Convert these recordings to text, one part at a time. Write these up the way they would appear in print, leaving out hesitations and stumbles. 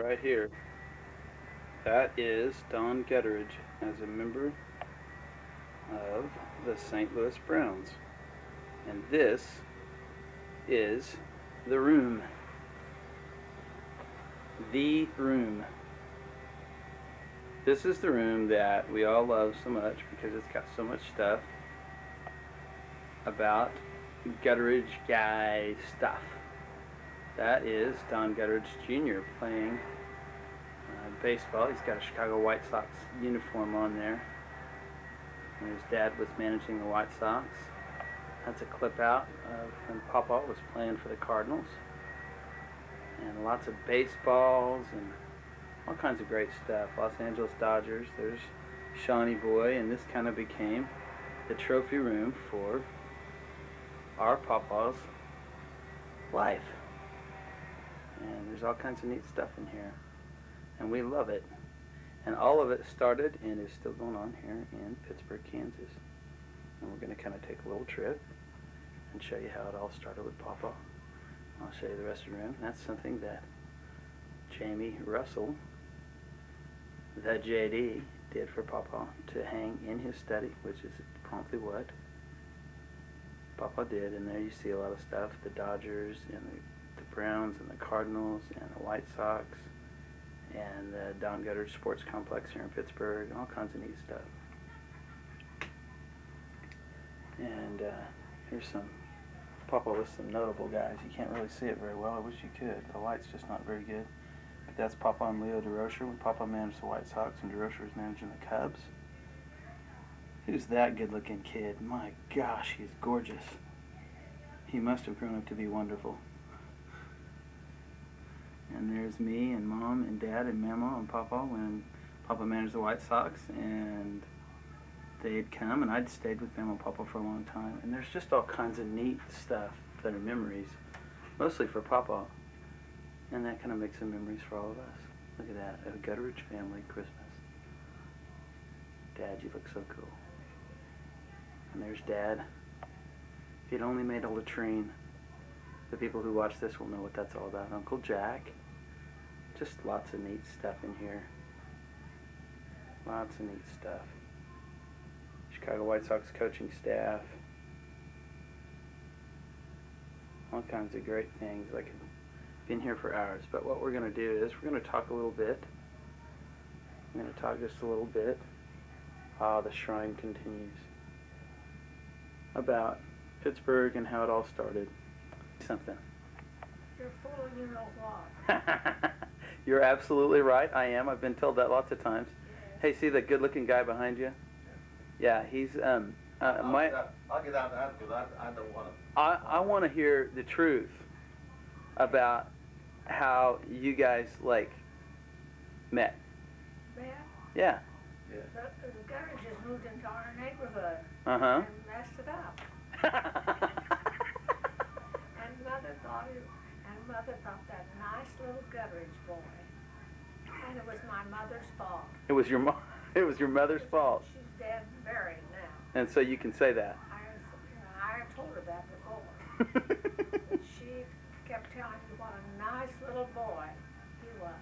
right here. That is Don Gutteridge as a member of the St. Louis Browns. And this is the room. The room. This is the room that we all love so much because it's got so much stuff about Gutteridge guy stuff. That is Don Gutteridge Jr. playing baseball. He's got a Chicago White Sox uniform on there. And his dad was managing the White Sox. That's a clip out of when Papaw was playing for the Cardinals. And lots of baseballs and all kinds of great stuff. Los Angeles Dodgers. There's Shawnee Boy, and this kind of became the trophy room for our Papaw's life. And there's all kinds of neat stuff in here. And we love it. And all of it started and is still going on here in Pittsburg, Kansas. And we're going to kind of take a little trip and show you how it all started with Papaw. I'll show you the rest of the room. That's something that Jamie Russell, the JD, did for Papaw to hang in his study, which is promptly what Papaw did. And there you see a lot of stuff, the Dodgers and the Browns and the Cardinals and the White Sox and the Don Gutteridge Sports Complex here in Pittsburgh, and all kinds of neat stuff. And here's some Papaw with some notable guys. You can't really see it very well. I wish you could. The light's just not very good. But that's Papaw and Leo DeRocher when Papaw managed the White Sox and DeRocher was managing the Cubs. Who's that good-looking kid? My gosh, he's gorgeous. He must have grown up to be wonderful. And there's me and Mom and Dad and Mama and Papaw when Papaw managed the White Sox, and they'd come and I'd stayed with Mama and Papaw for a long time. And there's just all kinds of neat stuff that are memories, mostly for Papaw. And that kind of makes some memories for all of us. Look at that, a Gutteridge family Christmas. Dad, you look so cool. And there's Dad. If he'd only made a latrine, the people who watch this will know what that's all about. Uncle Jack. Just lots of neat stuff in here. Lots of neat stuff. Chicago White Sox coaching staff. All kinds of great things. I could be in here for hours. But what we're going to do is we're going to talk a little bit. I'm going to talk just a little bit. The shrine continues. About Pittsburgh and how it all started. Something. You're full of you know what. You're absolutely right. I am. I've been told that lots of times. Yes. Hey, see that good-looking guy behind you? Yeah, he's I'll get out that because I don't want to. I want to hear the truth about how you guys met. Man, Yeah. Yeah. the Gutteridges moved into our neighborhood Uh-huh. and messed it up. And Mother thought that nice little Gutteridge boy. And it was my mother's fault. It was your mother's fault. She's dead and buried now. And so you can say that. I told her that before. She kept telling me what a nice little boy he was.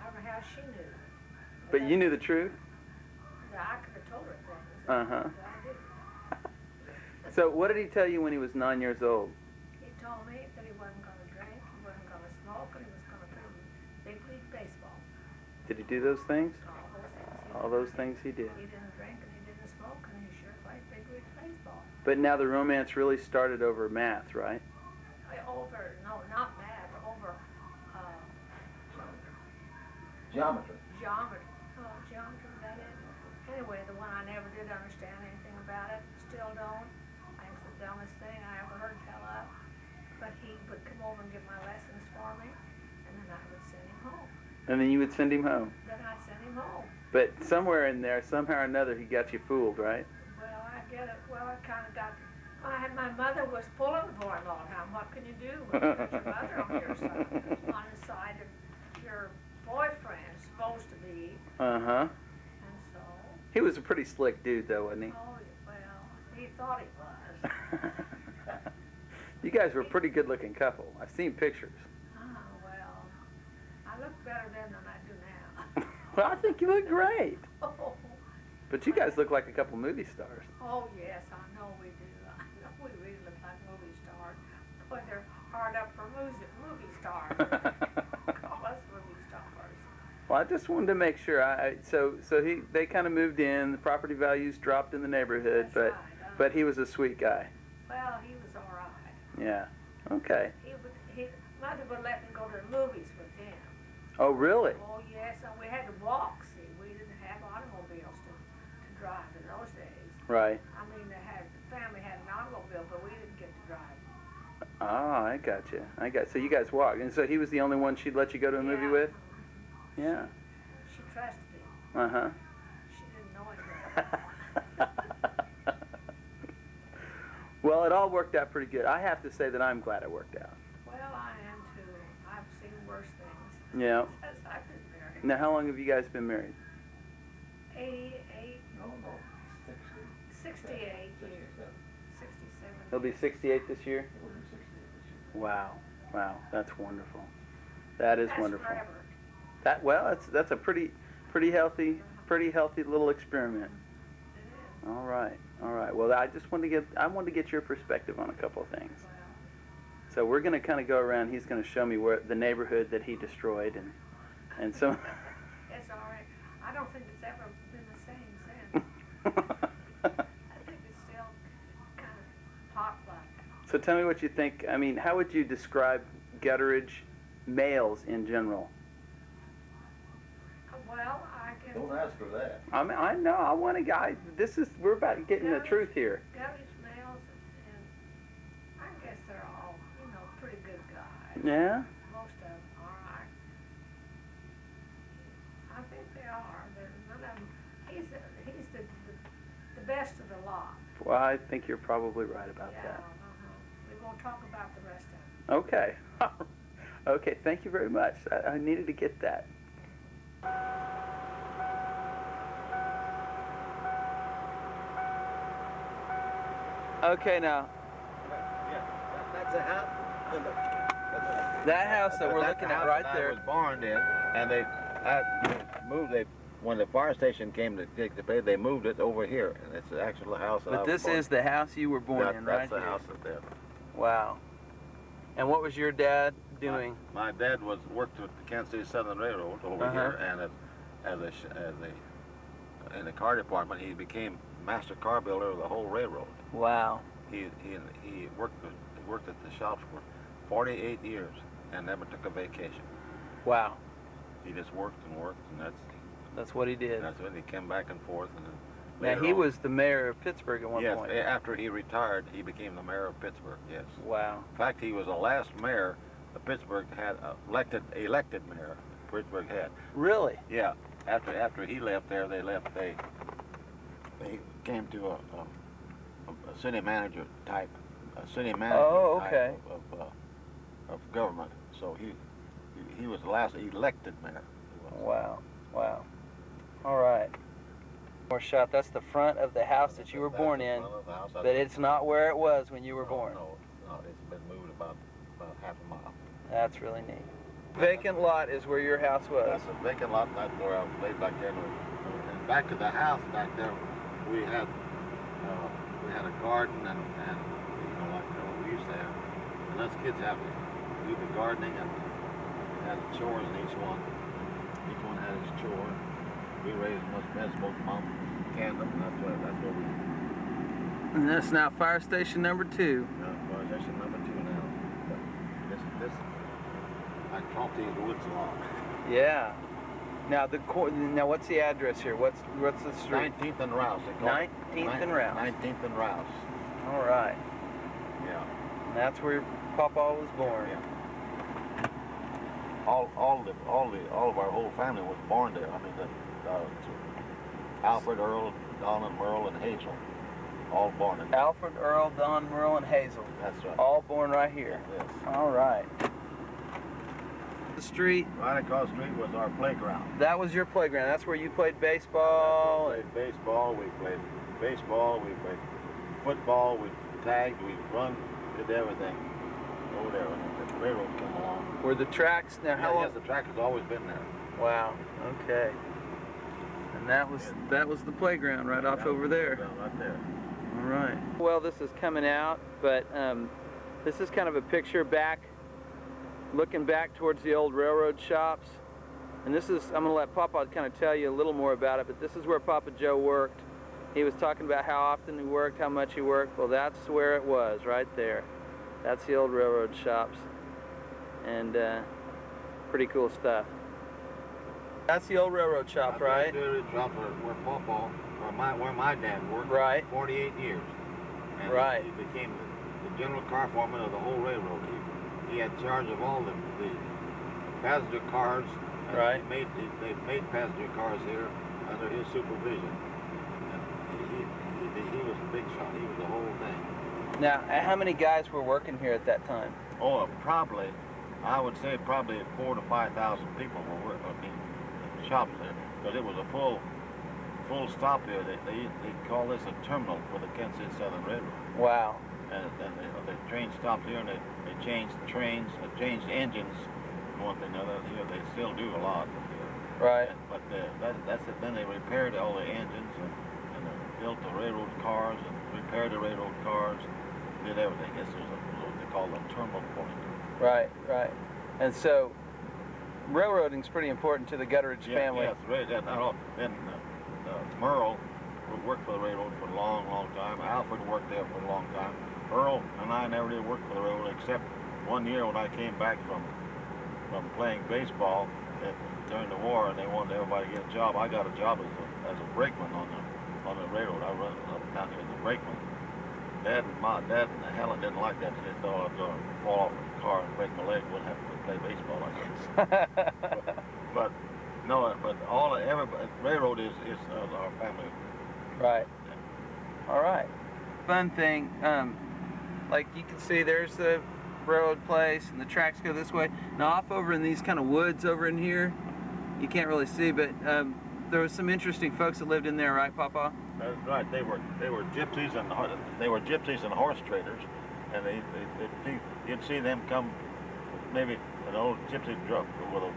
I don't know how she knew. But you knew the truth? I could have told her things. Uh-huh. But I didn't. So what did he tell you when he was 9 years old? He told me that he wasn't going to drink, he wasn't going to smoke, and he was going to play big league baseball. Did he do those things? All those things. All those things he did. He didn't drink and he didn't smoke, and he sure played big league baseball. But now the romance really started over math, right? No, not math, over Geometry. geometry. Oh, geometry, was that it? Anyway, the one I never did understand anything about it, still don't. I think it's the dumbest thing I ever heard tell up. But he would come over and give my lessons for me, and then I would send him home. And then you would send him home. Then I'd send him home. But somewhere in there, somehow or another, he got you fooled, right? Well, I get it. Well, I kind of got. My mother was pulling for him all the time. What can you do when you got your mother on your side, on the side of your boyfriend supposed to be? Uh-huh. And so. He was a pretty slick dude, though, wasn't he? Oh, well, he thought he was. You guys were a pretty good-looking couple. I've seen pictures. Well, I look better then than I do now. Well, I think you look great. Oh, But you guys look like a couple movie stars. oh, yes, I know we do. I know we really look like movie stars. Boy, they're hard up for movie stars. Call us movie stars. Well, I just wanted to make sure. They kind of moved in. The property values dropped in the neighborhood, That's right. but he was a sweet guy. Well, he was all right. Yeah. Okay. Mother would let me go to the movies with him. Oh, really? Oh, yes, and we had to walk, see. We didn't have automobiles to drive in those days. Right. I mean, the family had an automobile, but we didn't get to drive. Ah, I got you. So you guys walked, and so he was the only one she'd let you go to a movie with? Yeah. She trusted him. Uh-huh. She didn't know him. Well, it all worked out pretty good. I have to say that I'm glad it worked out. Well, I am too. I've seen worse things. Yeah. Since I've been married. Now, how long have you guys been married? 88, No, 68 years. 67. He'll be 68 this year? It was 68 this year. Wow. Wow. That's wonderful. That is That's wonderful. forever. That's a pretty healthy little experiment. It is. All right. Well, I wanted to get your perspective on a couple of things. Well, So we're going to kind of go around. He's going to show me where the neighborhood that he destroyed, and so. it's all right. I don't think it's ever been the same since. I think it's still kind of pot-like. So tell me what you think. I mean, how would you describe Gutteridge males in general? Well, I guess. Don't ask her that. I mean, I know. I want a guy. We're about getting the truth here. Gutteridge males, and I guess they're all, pretty good guys. Yeah. Most of them are. I think they are. None of them. He's the best of the lot. Well, I think you're probably right about that. We won't talk about the rest of them. Okay. Okay. Thank you very much. I needed to get that. Okay, now That's a house. that house that we're looking at right I there. was born in, and they moved. When the fire station came to take the pay, they moved it over here, and it's the actual house. That I But was this born is the house you were born in, right That's the here. house up there. Wow. And what was your dad doing? My dad worked with the Kansas City Southern Railroad over here, and in the car department, he became master car builder of the whole railroad. Wow. He worked at the shops for 48 years and never took a vacation. Wow. He just worked, and That's what he did. that's when he came back and forth. And then Now, later he on- was the mayor of Pittsburgh at one yes, point. after he retired, he became the mayor of Pittsburgh. Yes. Wow. In fact, he was the last mayor that Pittsburgh had elected mayor. Pittsburgh had. Really? Yeah. After he left there, they came to a city manager type, Oh, okay. type of government. So he was the last elected mayor. He was. Wow. Wow. All right. More shot. That's the front of the house that you were born in, but it's not where it was when you were born. No, it's been moved about half a mile. That's really neat. Vacant lot is where your house was. That's a vacant lot, and that's where I played back there. And back to the house back there, we had a garden and we used to have. And us kids have to do the gardening and had chores in each one. Each one had his chore. We raised as much vegetables, mom canned them, and that's what we. And that's now fire station number 2. Fire station number 2 now. But this I talked to you the woods long. Yeah. Now now what's the address here? What's the street? 19th and Rouse. They call it. 19th and Rouse. 19th and Rouse. All right. Yeah. And that's where Papaw was born. Yeah. All of our whole family was born there. I mean, Alfred, Earl, Don, and Merle, and Hazel, all born in there. Alfred, Earl, Don, Merle, and Hazel. That's right. All born right here. Yes. All right. The street. Right across the street was our playground. That was your playground. That's where you played baseball. We played baseball. We played football. We tagged. We run. Did everything over there. railroad come along. Were the tracks, now how long? Yes, the track has always been there. Wow, okay. And that was the playground right off over there. Right there. All right. Well, this is coming out, but this is kind of a picture back, looking back towards the old railroad shops. And this is, I'm going to let Papa kind of tell you a little more about it, but this is where Papa Joe worked. He was talking about how often he worked, how much he worked. Well, that's where it was, right there. That's the old railroad shops. And pretty cool stuff. That's the old railroad shop, right? The railroad shop where Papaw, where my dad worked, right. 48 years. And right. He became the general car foreman of the whole railroad. He had charge of all the passenger cars. And right. They made passenger cars here under his supervision. And he was a big shot. He was the whole thing. Now, how many guys were working here at that time? Oh, probably, I would say probably 4,000 to 5,000 people were working. I mean, shops there, because it was a full stop here. They call this a terminal for the Kansas City Southern Railroad. Wow. And the train stopped here, and they changed trains, changed engines, one thing or another. Here they still do a lot. Right. But that's it. Then they repaired all the engines and they built the railroad cars and repaired the railroad cars, did everything. This was what they call a terminal point. Right, right. And so, railroading's pretty important to the Gutteridge family. Yes, right. Then Merle worked for the railroad for a long, long time. Alfred worked there for a long time. Earl and I never did work for the railroad except one year when I came back from playing baseball during the war, and they wanted everybody to get a job. I got a job as a brakeman on the railroad. I run up down here as a brakeman. Dad and Helen didn't like that. They thought I was going to fall off the car and break my leg. Wouldn't have to play baseball like this. but everybody, railroad is our family. Right. All right. Fun thing. Like you can see, there's the railroad place, and the tracks go this way. Now off over in these kind of woods over in here, you can't really see, but there was some interesting folks that lived in there, right, Papa? That's right. They were gypsies and horse traders, and you'd see them come, maybe an old gypsy truck with a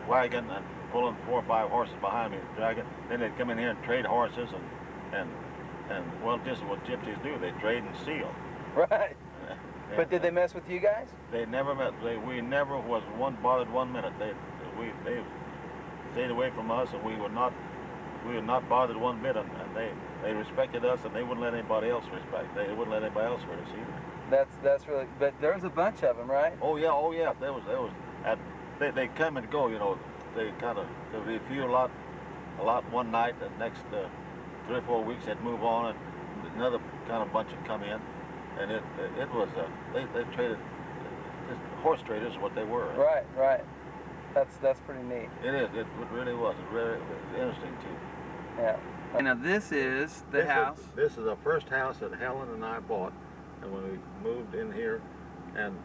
wagon and pulling 4 or 5 horses behind me, dragging. Then they'd come in here and trade horses and well, just what gypsies do. They trade and steal. Right. But did they mess with you guys? They never met. We never was bothered 1 minute. They stayed away from us, and we were not bothered 1 bit. And they respected us, and they wouldn't let anybody else respect. They wouldn't let anybody else hurt us either. That's really. But there was a bunch of them, right? Oh yeah. There was. They come and go. You know, they kind of there would be a few a lot one night. The next 3 or 4 weeks they'd move on, and another kind of bunch would come in. And it was they traded, just horse traders is what they were. Right. That's pretty neat. It is. It really was. It was interesting too. Yeah. Now this is the house. This is the first house that Helen and I bought, and when we moved in here, and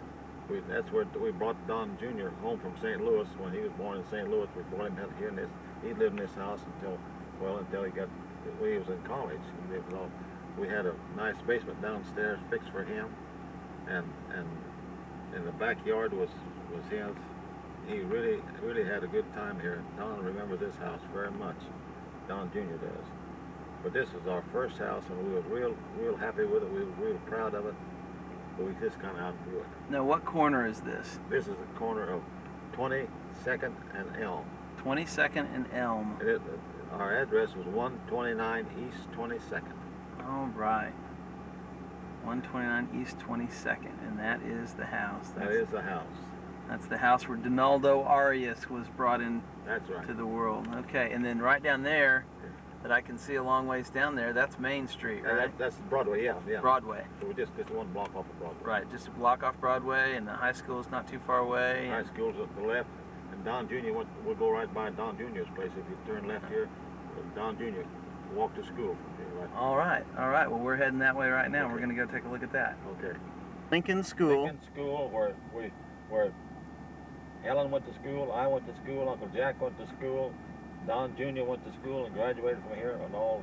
that's where we brought Don Jr. home from St. Louis. When he was born in St. Louis, we brought him here in this. He lived in this house until he got when he was in college. We had a nice basement downstairs fixed for him, and in the backyard was his. He really had a good time here. Don remembers this house very much. Don Jr. does. But this is our first house, and we were real happy with it. We were real proud of it, but we just kind of outgrew it. Now, what corner is this? This is the corner of 22nd and Elm. 22nd and Elm. And our address was 129 East 22nd. All right. 129 East 22nd, and that is the house. That is the house. That's the house where Donaldo Arias was brought in. That's right. To the world. Okay, and then right down there, that I can see a long ways down there, that's Main Street, right? That's Broadway, yeah. Broadway. So we're just 1 block off of Broadway. Right, just a block off Broadway, and the high school is not too far away. High school's at the left, and Don Jr. We'll go right by Don Jr.'s place. If you turn left here, Don Jr. walk to school from here, right? All right. Well, we're heading that way right now. Okay. We're going to go take a look at that. Okay. Lincoln School. Lincoln School, where Helen went to school, I went to school, Uncle Jack went to school, Don Jr. went to school and graduated from here on all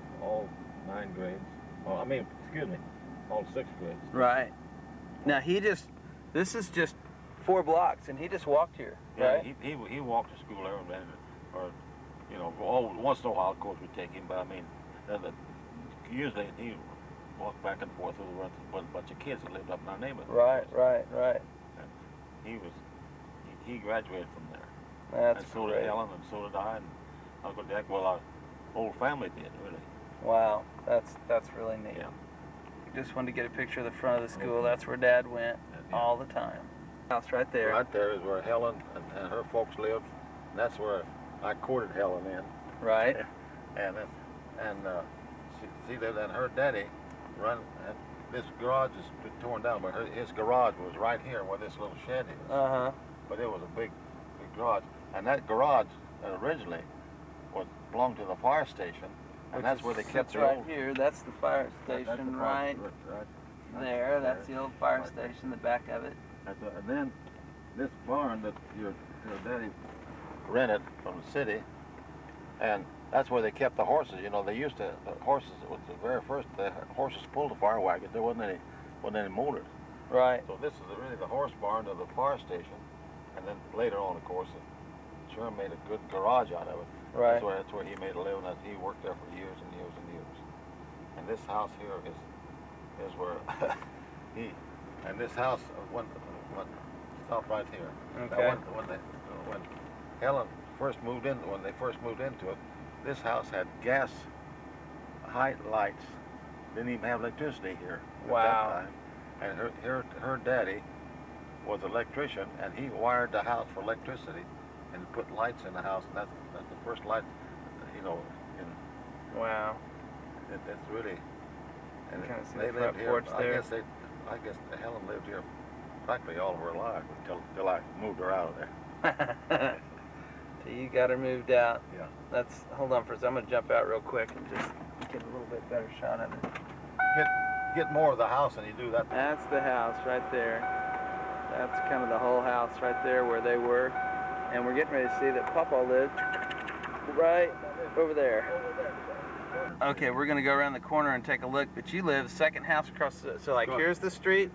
9 grades. All 6 grades. Right. Now this is just 4 blocks, and he just walked here, right? Yeah, he walked to school every day, or you know, once in a while, of course, we'd take him. But I mean, usually he walked back and forth with a bunch of kids that lived up in our neighborhood. Right. And he graduated from there. That's and so great. did Helen, and so did I, and Uncle Jack. Well, our whole family did, really. Wow, that's really neat. Yeah. Just wanted to get a picture of the front of the school. That's where Dad went all the time. House right there. Right there is where Helen and her folks lived. And that's where I courted Helen in. Right. And she lived, and her daddy run. And this garage is torn down, but his garage was right here where this little shed is. But it was a big garage, and that garage originally belonged to the fire station, and that's where they kept their right old. here. That's the fire That's the station fire- right there. That's the old fire station, the back of it. And then this barn that your daddy rented from the city, and that's where they kept the horses. You know, they used to, the horses, was the very first, the horses pulled the fire wagon. There wasn't any motors. Right. So this is really the horse barn of the fire station, and then later on, of course, Sherm made a good garage out of it. Right. That's where he made a living. He worked there for years and years and years. And this house here is where and this house stop right here. Okay. Now, when Helen first moved in, when they first moved into it, this house had gas height lights. Didn't even have electricity here at that time. And her daddy was an electrician, and he wired the house for electricity and put lights in the house, and that's the first light, you know. Wow. That's really. And Kind of see they the lived front here. porch there. I guess Helen lived here practically all of her life until I moved her out of there. So you got her moved out. Yeah. Hold on for a second. I'm gonna jump out real quick and just get a little bit better shot of it. Get more of the house than you do that. That's the house right there. That's kind of the whole house right there where they were. And we're getting ready to see that Papaw lived right over there. Okay, we're gonna go around the corner and take a look, but you live second house across so like here's the street,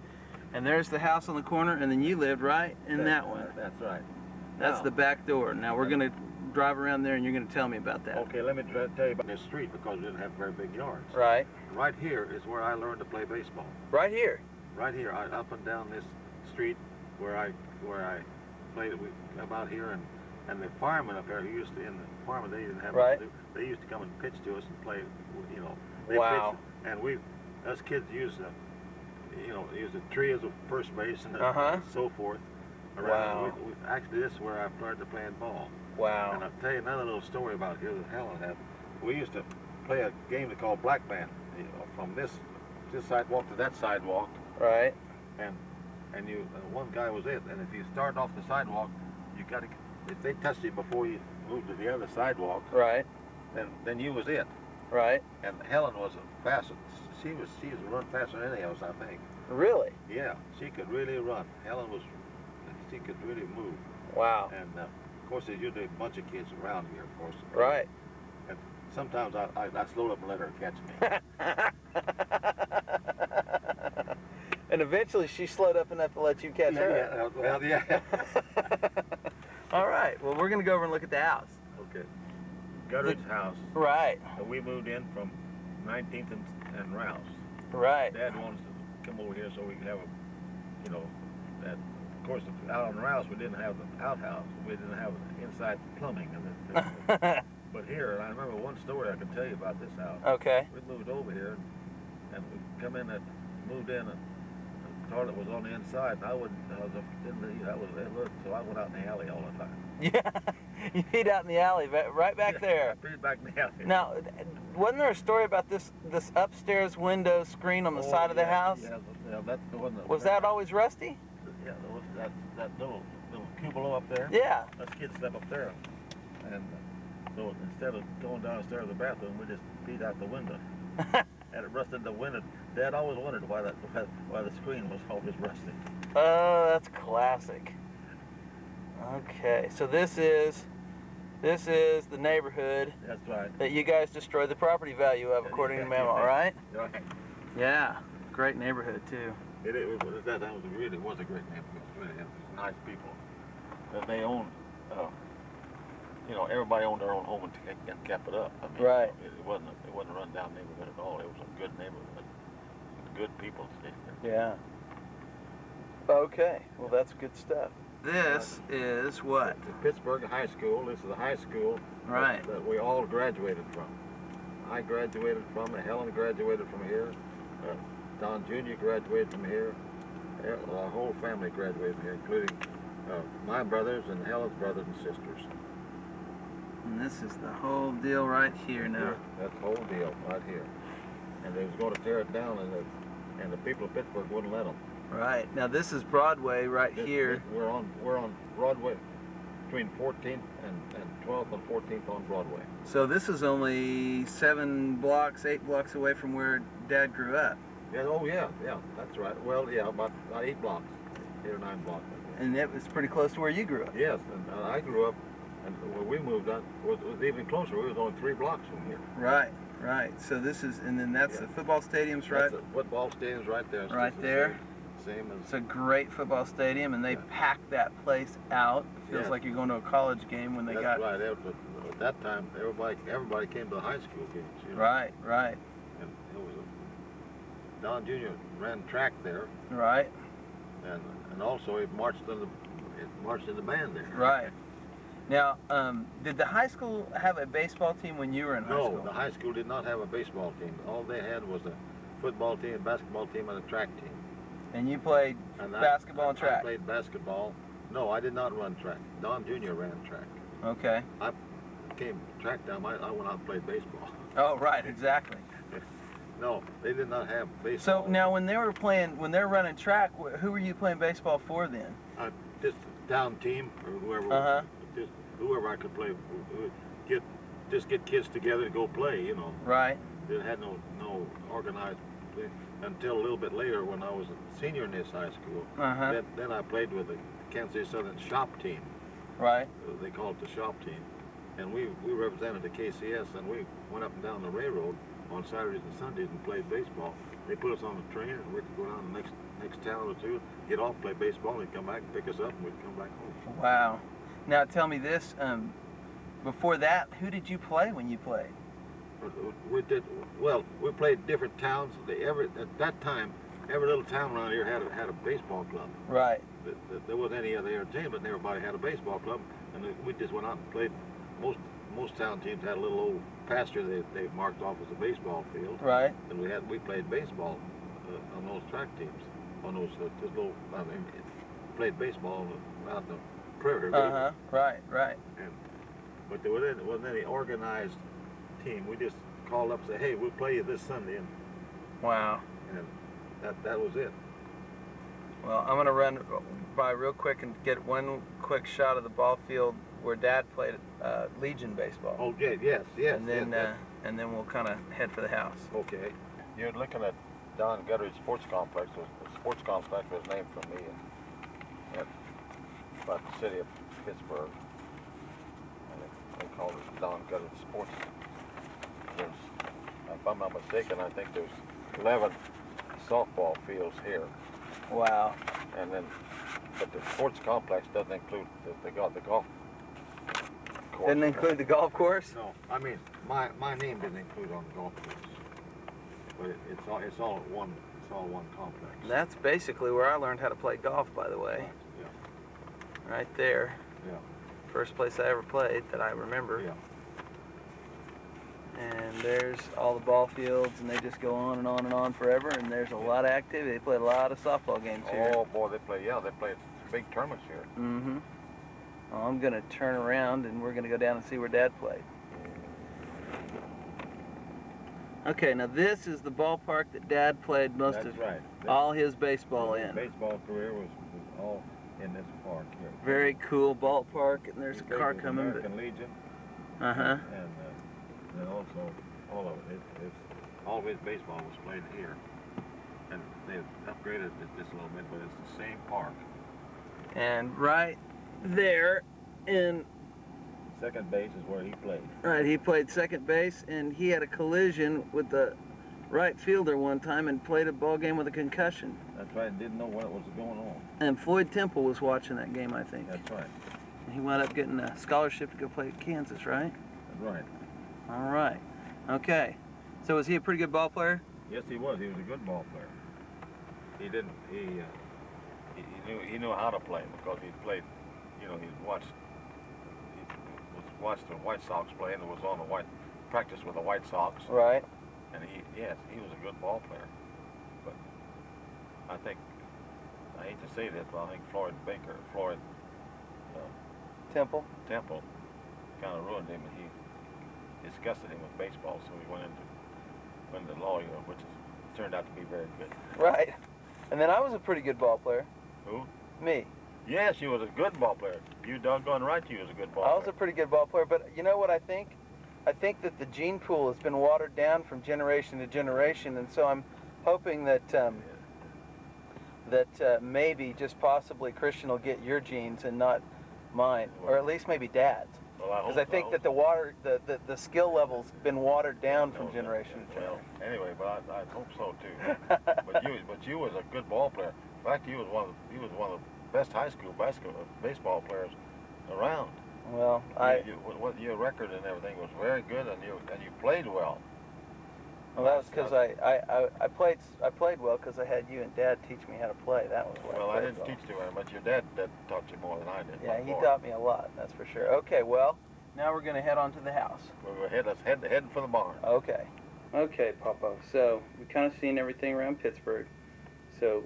and there's the house on the corner, and then you lived right in that one. That's right. That's the back door. Now we're gonna drive around there and you're gonna tell me about that. Okay, let me tell you about this street because we didn't have very big yards. Right. Right here is where I learned to play baseball. Right here. Right here, up and down this street where I played about here, and the firemen up there who used to, in the firemen, they didn't have much to do. They used to come and pitch to us and play, you know. They pitched, and us kids used the tree as a first base and so forth. Around. Wow. Actually, this is where I started playing ball. Wow. And I'll tell you another little story about here that Helen had. We used to play a game they called black band, you know, from this sidewalk to that sidewalk. Right. And one guy was it. And if you started off the sidewalk, you got to, if they touched you before you moved to the other sidewalk, right, then you was it. Right. And Helen was faster. She was run faster than any of us, I think. Really? Yeah, she could really run. She could really move. Wow. And of course, there's usually a bunch of kids around here, of course. Right. And sometimes I slowed up and let her catch me. And eventually she slowed up enough to let you catch her. Yeah. All right. Well, we're going to go over and look at the house. Okay. Gutteridge house. Right. We moved in from 19th and Rouse. Right. Dad wanted us to come over here so we could have that. Of course, out on Rouse, we didn't have the outhouse. We didn't have inside plumbing. But here, and I remember one story I can tell you about this house. Okay. We moved over here, and we come in and moved in, and the toilet was on the inside, and I was so I went out in the alley all the time. Yeah, you peed out in the alley, right back there. I peed back in the alley. Now, wasn't there a story about this upstairs window screen on the side of the house? Yeah, that's the one. Was that always rusty? Yeah, that little cupola up there. Yeah. Us kids slept up there, and so instead of going downstairs to the bathroom, we just peed out the window. And it rusted the window. Dad always wondered why the screen was always rusty. Oh, that's classic. Okay, so this is the neighborhood. That's right. That you guys destroyed the property value of, according to Memo, right? Right. Yeah, great neighborhood too. That was really was a great neighborhood. Really, it was nice people. And they owned, you know, everybody owned their own home and kept it up. I mean, Right. It wasn't a run down neighborhood at all. It was a good neighborhood. Good people stayed there. Yeah. Okay. Well, that's good stuff. This is what? The Pittsburg High School. This is the high school Right. that we all graduated from. I graduated from it. Helen graduated from here. Don Jr. graduated from here. Our whole family graduated from here, including my brothers and Helen's brothers and sisters. And this is the whole deal right here now. Yeah, that's the whole deal right here. And they was going to tear it down, and the people of Pittsburgh wouldn't let them. Right. Now this is Broadway right here. We're on Broadway, between 14th and 12th and 14th on Broadway. So this is only 8 blocks away from where Dad grew up. Yeah. Oh yeah. That's right. Well, yeah, about 8 blocks, 8 or 9 blocks. And it was pretty close to where you grew up. Yes, and I grew up, and where we moved on was even closer. We was only 3 blocks from here. Right. Right. So this is, and then that's the football stadiums, right? That's the football stadium's right there. Right there. Same as. It's a great football stadium, and they packed that place out. It feels Yeah. like you're going to a college game when they That's got. right. At that time, everybody came to the high school games. You know? Right. Right. And it was Don Jr. ran track there, Right. and also he marched in the band there. Right. Now, did the high school have a baseball team when you were in high school? No, the high school did not have a baseball team. All they had was a football team, a basketball team, and a track team. And you played basketball and track? I played basketball. No, I did not run track. Don Jr. ran track. Okay. I came track down. I went out and played baseball. Oh, right, exactly. No, they did not have baseball. So now, when they're running track, who were you playing baseball for then? Just town team or whoever. Uh-huh. Just whoever I could play. Just get kids together to go play. You know. Right. They had no organized play until a little bit later when I was a senior in this high school. Uh-huh. Then I played with the Kansas City Southern shop team. Right. They called it the shop team. And we represented the KCS, and we went up and down the railroad on Saturdays and Sundays and played baseball. They put us on the train, and we could go down the next town or two, get off, play baseball, and they'd come back and pick us up, and we'd come back home. Wow. Now tell me this, before that, who did you play when you played? We played different towns. At that time, every little town around here had a baseball club. Right. There wasn't any other entertainment, and everybody had a baseball club, and we just went out and played. Most town teams had a little old pasture they marked off as a baseball field. Right. And we played baseball on those track teams, on those played baseball out in the prairie. Uh-huh. Right. But there wasn't any organized team. We just called up and said, "Hey, we'll play you this Sunday," and Wow. that was it. Well, I'm going to run by real quick and get one quick shot of the ball field where Dad played Legion baseball. Oh, yes. And then we'll kind of head for the house. Okay. You're looking at Don Gutteridge Sports Complex. The sports complex was named for me about the city of Pittsburgh. And they called it Don Gutteridge Sports. If I'm not mistaken, I think there's 11 softball fields here. Wow. And then, but the sports complex doesn't include the golf course. Didn't include the golf course? No, I mean my name didn't include on the golf course, but it's all one complex. That's basically where I learned how to play golf, by the way. Yeah. Right there. Yeah. First place I ever played that I remember. Yeah. And there's all the ball fields, and they just go on and on and on forever, and there's a lot of activity. They play a lot of softball games here. Oh boy, they play big tournaments here. Mm-hmm. Well, I'm going to turn around, and we're going to go down and see where Dad played. Okay, now this is the ballpark that Dad played most That's of right. all his baseball in. Baseball career was all in this park here. Very cool ballpark, and there's a We car played with coming. American Legion. Uh-huh. And also all of it. All of his baseball was played here. And they've upgraded it just a little bit, but it's the same park. And right there in Second base is where he played. Right, he played second base, and he had a collision with the right fielder one time and played a ball game with a concussion. That's right. Didn't know what was going on. And Floyd Temple was watching that game, I think. That's right. He wound up getting a scholarship to go play at Kansas, right? That's right. All right. Okay. So was he a pretty good ball player? Yes, he was. He was a good ball player. He didn't. He knew how to play because he played. You know, he watched the White Sox play and was on the practice with the White Sox. Right. And he was a good ball player. But I hate to say this, but I think Floyd Temple. kind of ruined him, and he disgusted him with baseball, so he went into law, which turned out to be very good. Right. And then I was a pretty good ball player. Who? Me. Yes, you was a good ball player. You doggone right you was a good ball I player. was a pretty good ball player, but you know what I think? I think that the gene pool has been watered down from generation to generation, and so I'm hoping that maybe, just possibly, Christian will get your genes and not mine, or at least maybe Dad's. Because I think that the skill level's been watered down from generation to generation. Well, anyway, but I hope so too. but you was a good ball player. In fact, you was one of the best high school baseball players around. Well, your record and everything was very good, and you played well. Well, that was because I played well because I had you and Dad teach me how to play. That was what Well, I I played didn't teach you very much. Your dad taught you more than I did. Yeah, he taught me a lot, that's for sure. Okay, well, now we're going to head on to the house. We're heading for the barn. Okay. Okay, Papa. So, we've kind of seen everything around Pittsburgh. So,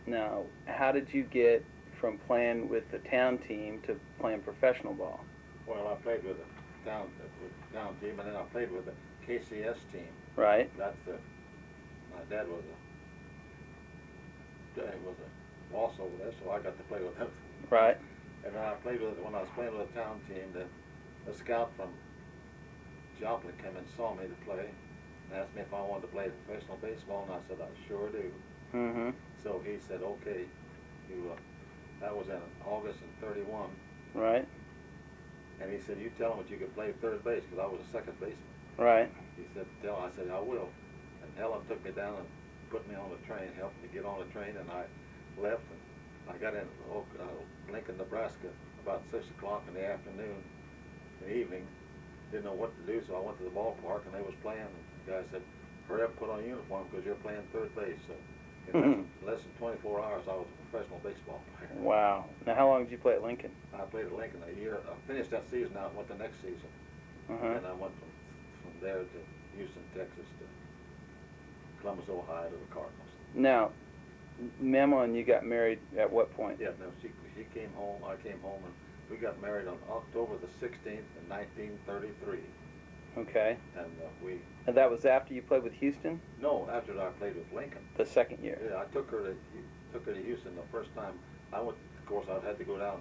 now, how did you get from playing with the town team to playing professional ball? Well, I played with the town team, and then I played with the KCS team. Right. My dad was boss over there, so I got to play with him. Right. And then when I was playing with the town team, the scout from Joplin came and saw me to play and asked me if I wanted to play professional baseball, and I said, I sure do. Mm-hmm. So he said, okay. That was in August of '31. Right. And he said, you tell him that you could play third base, because I was a second baseman. Right. He said, I said, I will. And Helen took me down and put me on the train, helped me get on the train, and I left. And I got in Lincoln, Nebraska, about 6 o'clock in the afternoon, in the evening. Didn't know what to do, so I went to the ballpark, and they was playing. And the guy said, hurry up and put on a uniform, because you're playing third base. So in less than 24 hours, I was a professional baseball player. Wow. Now, how long did you play at Lincoln? I played at Lincoln a year. I finished that season out and went the next season. Uh-huh. And I went from there to Houston, Texas, to Columbus, Ohio, to the Cardinals. Now, Mama and you got married at what point? Yeah, no, she came home, I came home, and we got married on October the 16th in 1933. Okay. And And that was after you played with Houston? no, after I played with Lincoln. The second year? Yeah, I took her to Houston the first time. I went, of course, I had to go down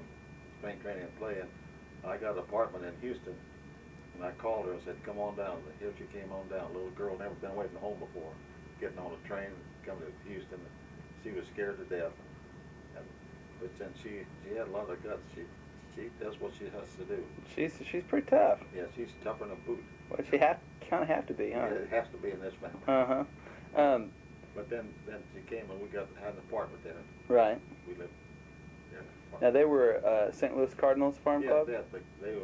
spring training and play, and I got an apartment in Houston. And I called her and said, come on down. And here she came on down. A little girl, never been away from home before, getting on a train, coming to Houston. She was scared to death. But then she had a lot of guts. She does what she has to do. She's pretty tough. Yeah, she's tougher than a boot. Well, she kind of have to be, huh? Yeah, it has to be in this family. Uh-huh. But then she came and we had an apartment there. Right. We lived there. Now, they were St. Louis Cardinals Farm Club? Yeah, they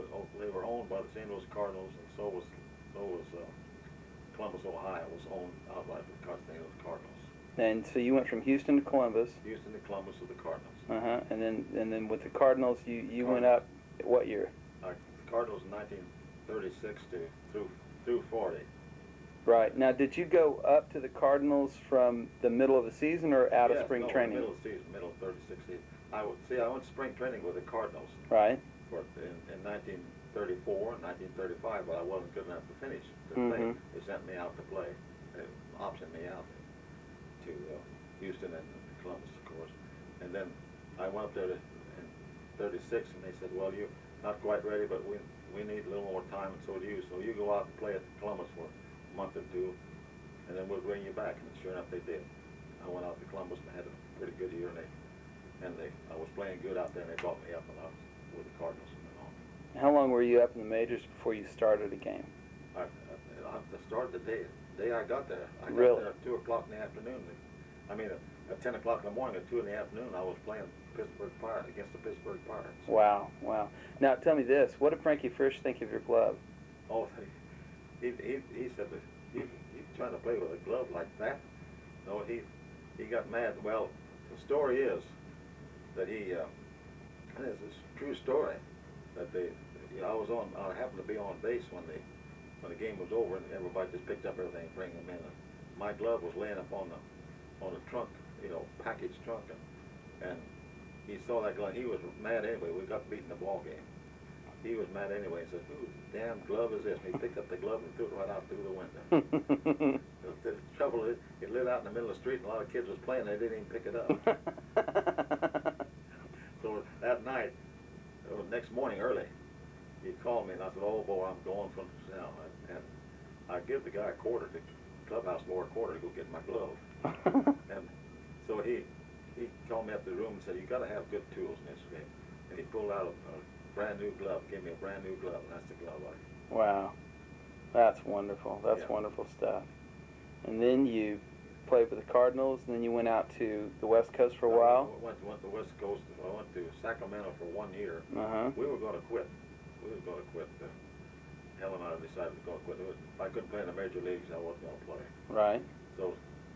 were owned by the St. Louis Cardinals, and so was Columbus, Ohio was owned outright by the St. Louis Cardinals. And so you went from Houston to Columbus. Houston to Columbus with the Cardinals. Uh-huh. And then with the Cardinals, you went up, what year? The Cardinals in 1936 through 40. Right. Now, did you go up to the Cardinals from the middle of the season or out of spring training? Middle of the season, middle of 36 season. I went to spring training with the Cardinals. Right. In 1934 and 1935, but I wasn't good enough to finish to play. They sent me out to play. They optioned me out to Houston and Columbus, of course. And then I went up there in 36, and they said, well, you're not quite ready, but we need a little more time, and so do you. So you go out and play at Columbus for a month or two, and then we'll bring you back. And sure enough, they did. I went out to Columbus and had a pretty good year, and I was playing good out there, and they brought me up, and I was with the Cardinals from then on. How long were you up in the majors before you started a game? I started the day day I got there. I got Really? there at 2 o'clock in the afternoon. I mean, at 10 o'clock in the morning, at 2 in the afternoon, I was playing Pittsburgh Pirates against the Pittsburgh Pirates. Wow, wow. Now tell me this: what did Frankie Frisch think of your glove? Oh, he said that you trying to play with a glove like that? No, he got mad. Well, the story is that and it's a true story, that I happened to be on base when the game was over, and everybody just picked up everything and bring them in. And my glove was laying up on the trunk, package trunk, and he saw that glove. He was mad anyway. We got beaten the ball game. He was mad anyway and said, "Whose damn glove is this?" And he picked up the glove and threw it right out through the window. The trouble is, it lit out in the middle of the street, and a lot of kids was playing. They didn't even pick it up. So that night, next morning early, he called me, and I said, "Oh boy, I'm going from now." And I give the guy the clubhouse boy a quarter to go get my glove. And so he called me up to the room and said, "You got to have good tools in this game." And he pulled out a brand new glove, gave me a brand new glove, and that's the glove I. Wow, that's wonderful. That's wonderful stuff. And then you played with the Cardinals, and then you went out to the West Coast for a while. I went to the West Coast. I went to Sacramento for 1 year. Uh-huh. We were going to quit. Helen and I decided to go quit. If I couldn't play in the major leagues, I wasn't going to play. Right. So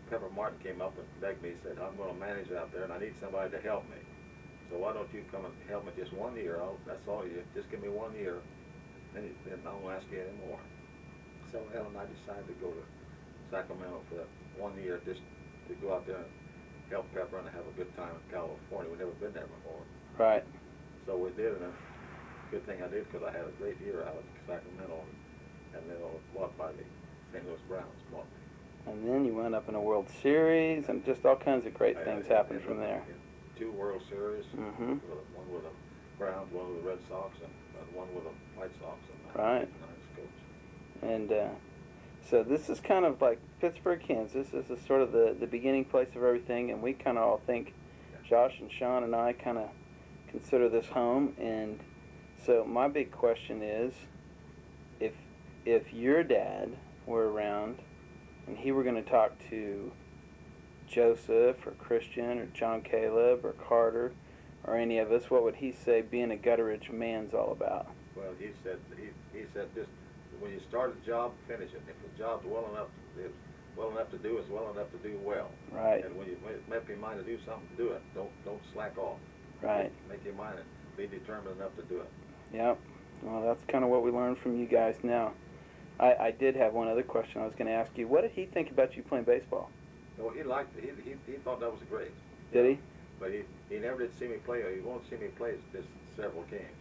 Pepper Martin came up and begged me. He said, "I'm going to manage out there, and I need somebody to help me. So why don't you come and help me just 1 year? That's all you. Just give me 1 year, then I won't ask you anymore." So Helen and I decided to go to Sacramento for that 1 year, just to go out there and help Pepper and have a good time in California. We'd never been there before. Right. So we did, and good thing I did, because I had a great year out at Sacramento, and then I was bought by the St. Louis Browns. Bought me. And then you went up in a World Series, and just all kinds of great things happened from there. 2 World Series, Mm-hmm. one with the Browns, one with the Red Sox, and one with the White Sox. And Right. Nice coach. And so this is kind of like Pittsburgh, Kansas. This is sort of the beginning place of everything, and we kind of all think, Josh and Sean and I kind of consider this home. And so my big question is, if your dad were around and he were going to talk to Joseph or Christian or John Caleb or Carter or any of us, what would he say being a Gutteridge man's all about? Well, he said just when you start a job, finish it. If the job's well enough to do, it's well enough to do well. Right. And when you make your mind to do something, do it. Don't slack off. Right. Make your mind and be determined enough to do it. Yep. Well, that's kind of what we learned from you guys now. I did have one other question I was going to ask you. What did he think about you playing baseball? No, he liked it. He thought that was great. Did he? But he never did see me play. He won't see me play just several games,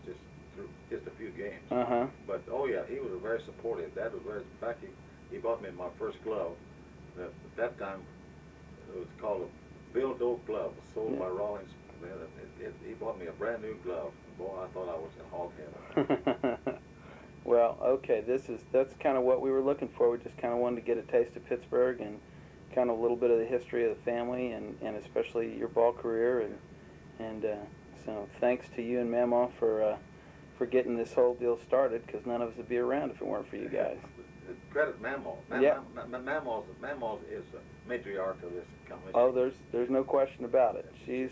just a few games. Uh-huh. But oh yeah, he was very supportive. Dad was very. In fact, he bought me my first glove. At that time, it was called a Bill Doak glove, sold by Rawlings. He bought me a brand new glove. Boy, I thought I was in hog heaven. Well, okay, that's kind of what we were looking for. We just kind of wanted to get a taste of Pittsburgh and kind of a little bit of the history of the family and especially your ball career. And so thanks to you and Mamaw for getting this whole deal started, because none of us would be around if it weren't for you guys. Credit Mamaw. Yeah. Mamaw is the matriarch of this company. Oh, there's no question about it. She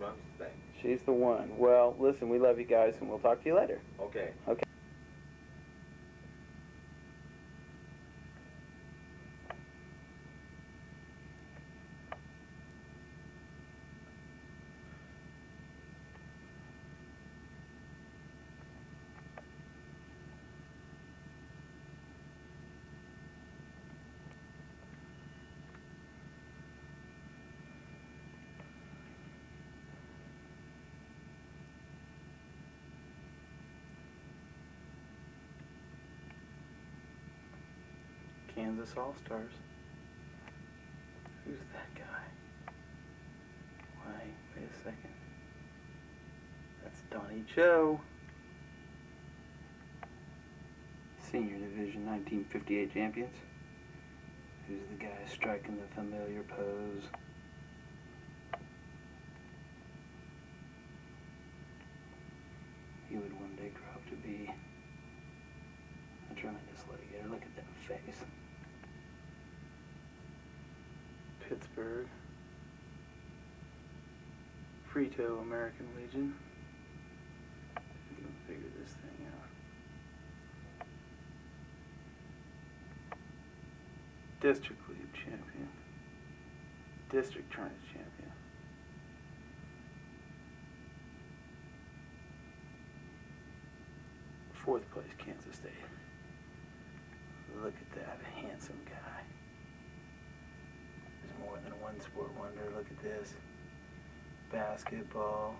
runs the thing. She's the one. Well, listen, we love you guys, and we'll talk to you later. Okay. Okay. Kansas All-Stars. Who's that guy? Wait a second. That's Donnie Joe. Senior Division 1958 champions. Who's the guy striking the familiar pose? He would one day grow up to be a tremendous litigator. Look at that face. Pittsburg. Frito American Legion. We can figure this thing out. District League champion. District Tournament champion. Fourth place, Kansas State. Look at that handsome guy. There's more than one sport wonder. Look at this. Basketball.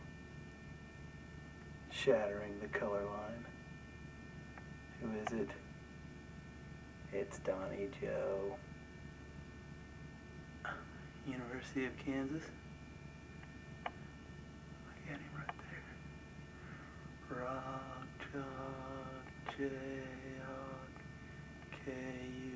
Shattering the color line. Who is it? It's Donnie Joe. University of Kansas. Look at him right there. Rock, Chalk, Jayhawk, KU.